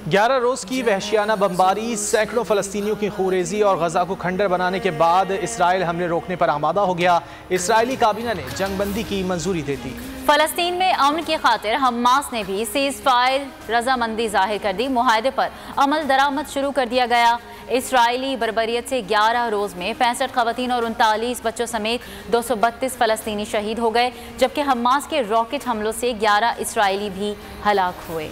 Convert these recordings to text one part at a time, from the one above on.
11 रोज़ की वहशियाना बमबारी, सैकड़ों फ़लस्तीनियों की खूरेज़ी और गजा को खंडर बनाने के बाद इसराइल हमले रोकने पर आमादा हो गया। इसराइली काबीना ने जंगबंदी की मंजूरी दे दी। फ़लस्तीन में अमन की खातिर हमास ने भी सीज़ फायर रजामंदी जाहिर कर दी। मुआहदे पर अमल दरामद शुरू कर दिया गया। इसराइली बर्बरियत से 11 रोज़ में 65 ख़वातीन और 39 बच्चों समेत 232 फ़लस्तीनी शहीद हो गए, जबकि हमास के रॉकेट हमलों से 11 इसराइली भी हलाक हुए।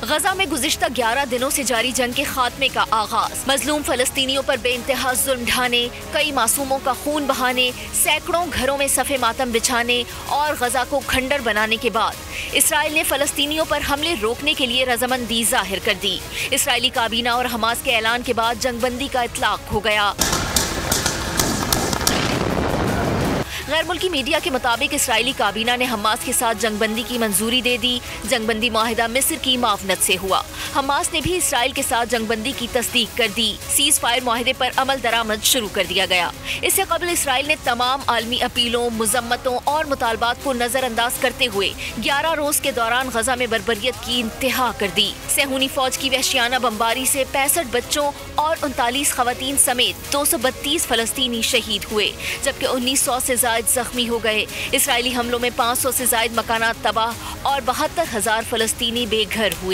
गजा में गुज़िश्ता 11 दिनों से जारी जंग के खात्मे का आगाज, मजलूम फलस्तीनियों पर बेइंतहा जुल्म ढाने, कई मासूमों का खून बहाने, सैकड़ों घरों में सफ़े मातम बिछाने और गजा को खंडर बनाने के बाद इसराइल ने फलस्तीनियों पर हमले रोकने के लिए रजामंदी जाहिर कर दी। इसराइली काबीना और हमास के ऐलान के बाद जंगबंदी का इतलाक हो गया। गैर मुल्की मीडिया के मुताबिक इसराइली काबीना ने हमास के साथ जंगबंदी की मंजूरी दे दी। जंगबंदी माहिदा मिस्र की मावनत से हुआ। हमास ने भी इसराइल के साथ जंगबंदी की तस्दीक कर दी। सीज फायर माहिदे पर अमल दरामद शुरू कर दिया गया। इससे कबल इसराइल ने तमाम आलमी अपीलों, मुजम्मतों और मुतालबात को नजरअंदाज करते हुए 11 रोज के दौरान गजा में बर्बरियत की इंतहा कर दी। सेहूनी फौज की वहशियाना बमबारी से 65 बच्चों और 39 खवातीन समेत 232 फलस्तीनी शहीद हुए, जबकि 1900 से जख्मी हो गए। इसराइली हमलों में 500 से ज्यादा मकानात तबाह और 72,000 फलस्तीनी बेघर हुए।